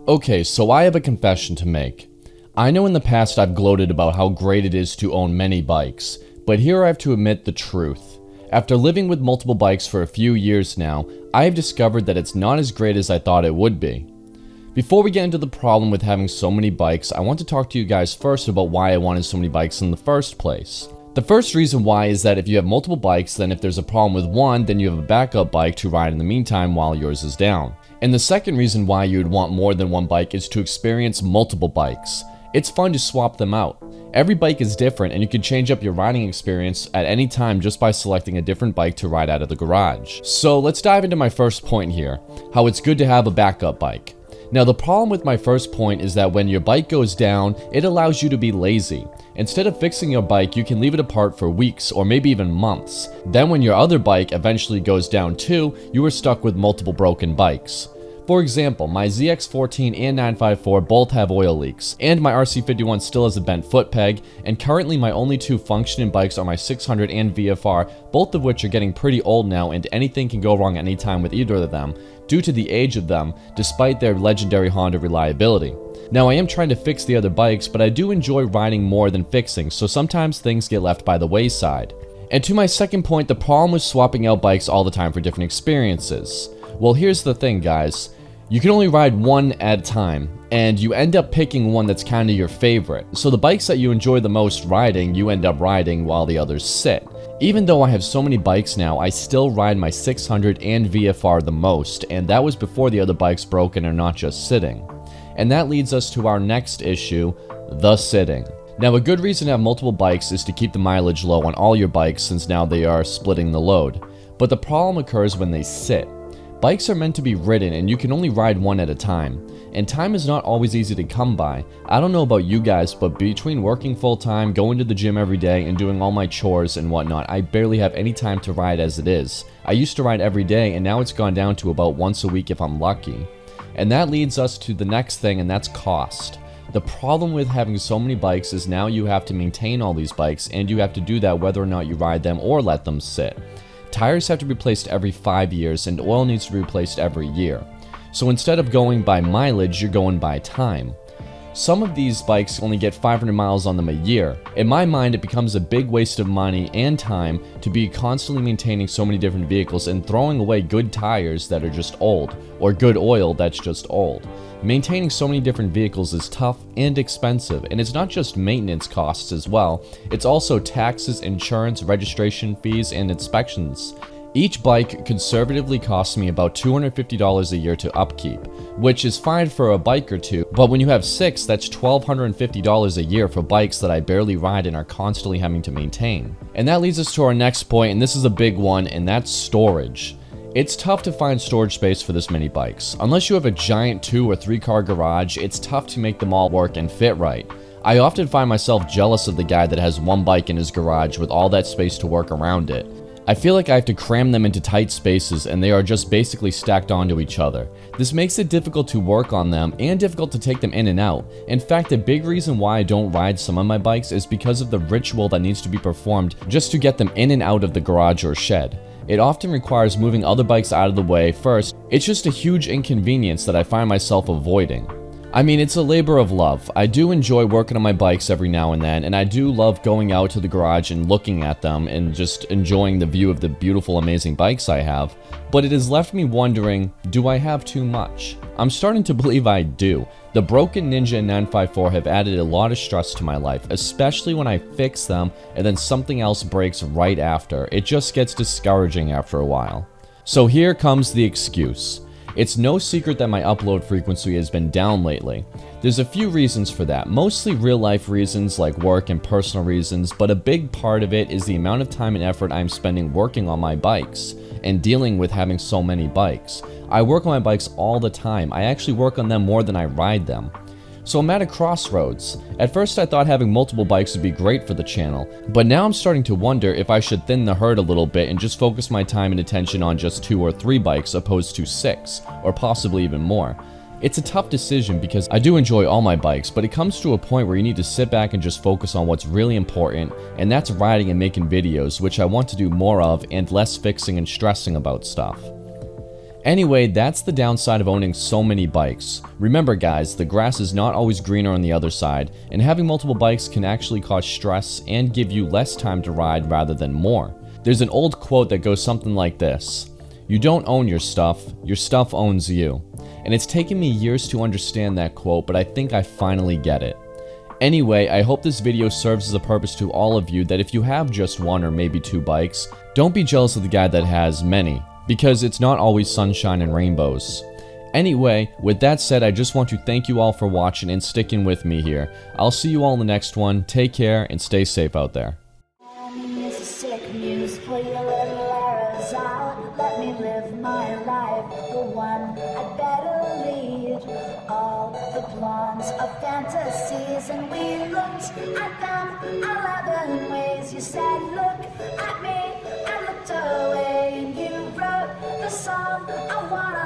Okay, so I have a confession to make. I know in the past I've gloated about how great it is to own many bikes, but here I have to admit the truth. After living with multiple bikes for a few years now, I have discovered that it's not as great as I thought it would be. Before we get into the problem with having so many bikes, I want to talk to you guys first about why I wanted so many bikes in the first place. The first reason why is that if you have multiple bikes, then if there's a problem with one, then you have a backup bike to ride in the meantime while yours is down. And the second reason why you would want more than one bike is to experience multiple bikes. It's fun to swap them out. Every bike is different and you can change up your riding experience at any time just by selecting a different bike to ride out of the garage. So let's dive into my first point here, how it's good to have a backup bike. Now the problem with my first point is that when your bike goes down, it allows you to be lazy. Instead of fixing your bike, you can leave it apart for weeks or maybe even months. Then when your other bike eventually goes down too, you are stuck with multiple broken bikes. For example, my ZX14 and 954 both have oil leaks, and my RC51 still has a bent foot peg, and currently my only two functioning bikes are my 600 and VFR, both of which are getting pretty old now, and anything can go wrong anytime with either of them, due to the age of them, despite their legendary Honda reliability. Now I am trying to fix the other bikes, but I do enjoy riding more than fixing, so sometimes things get left by the wayside. And to my second point, the problem with swapping out bikes all the time for different experiences. Well, here's the thing, guys. You can only ride one at a time, and you end up picking one that's kind of your favorite. So the bikes that you enjoy the most riding, you end up riding while the others sit. Even though I have so many bikes now, I still ride my 600 and VFR the most, and that was before the other bikes broke and are not just sitting. And that leads us to our next issue, the sitting. Now a good reason to have multiple bikes is to keep the mileage low on all your bikes since now they are splitting the load. But the problem occurs when they sit. Bikes are meant to be ridden and you can only ride one at a time. And time is not always easy to come by. I don't know about you guys, but between working full time, going to the gym every day, and doing all my chores and whatnot, I barely have any time to ride as it is. I used to ride every day and now it's gone down to about once a week if I'm lucky. And that leads us to the next thing, and that's cost. The problem with having so many bikes is now you have to maintain all these bikes, and you have to do that whether or not you ride them or let them sit. Tires have to be replaced every 5 years, and oil needs to be replaced every year. So instead of going by mileage, you're going by time. Some of these bikes only get 500 miles on them a year. In my mind, it becomes a big waste of money and time to be constantly maintaining so many different vehicles and throwing away good tires that are just old, or good oil that's just old. Maintaining so many different vehicles is tough and expensive, and it's not just maintenance costs as well, it's also taxes, insurance, registration fees, and inspections. Each bike conservatively costs me about $250 a year to upkeep, which is fine for a bike or two, but when you have 6, that's $1,250 a year for bikes that I barely ride and are constantly having to maintain. And that leads us to our next point, and this is a big one, and that's storage. It's tough to find storage space for this many bikes. Unless you have a giant 2 or 3 car garage, it's tough to make them all work and fit right. I often find myself jealous of the guy that has one bike in his garage with all that space to work around it. I feel like I have to cram them into tight spaces and they are just basically stacked onto each other. This makes it difficult to work on them and difficult to take them in and out. In fact, a big reason why I don't ride some of my bikes is because of the ritual that needs to be performed just to get them in and out of the garage or shed. It often requires moving other bikes out of the way first. It's just a huge inconvenience that I find myself avoiding. I mean, it's a labor of love. I do enjoy working on my bikes every now and then, and I do love going out to the garage and looking at them and just enjoying the view of the beautiful, amazing bikes I have. But it has left me wondering, do I have too much? I'm starting to believe I do. The broken Ninja and 954 have added a lot of stress to my life, especially when I fix them and then something else breaks right after. It just gets discouraging after a while. So here comes the excuse. It's no secret that my upload frequency has been down lately. There's a few reasons for that, mostly real life reasons like work and personal reasons, but a big part of it is the amount of time and effort I'm spending working on my bikes and dealing with having so many bikes. I work on my bikes all the time. I actually work on them more than I ride them. So I'm at a crossroads. At first I thought having multiple bikes would be great for the channel, but now I'm starting to wonder if I should thin the herd a little bit and just focus my time and attention on just 2 or 3 bikes opposed to 6, or possibly even more. It's a tough decision because I do enjoy all my bikes, but it comes to a point where you need to sit back and just focus on what's really important, and that's riding and making videos, which I want to do more of, and less fixing and stressing about stuff. Anyway, that's the downside of owning so many bikes. Remember guys, the grass is not always greener on the other side, and having multiple bikes can actually cause stress and give you less time to ride rather than more. There's an old quote that goes something like this: "You don't own your stuff owns you." And it's taken me years to understand that quote, but I think I finally get it. Anyway, I hope this video serves as a purpose to all of you that if you have just one or maybe two bikes, don't be jealous of the guy that has many, because it's not always sunshine and rainbows. Anyway, with that said, I just want to thank you all for watching and sticking with me here. I'll see you all in the next one. Take care and stay safe out there. Let me live my life, the one I'd better lead. All the blondes of fantasies, and we looked at them 11 ways. You said, look at me, I looked away, and you wrote the song I wanna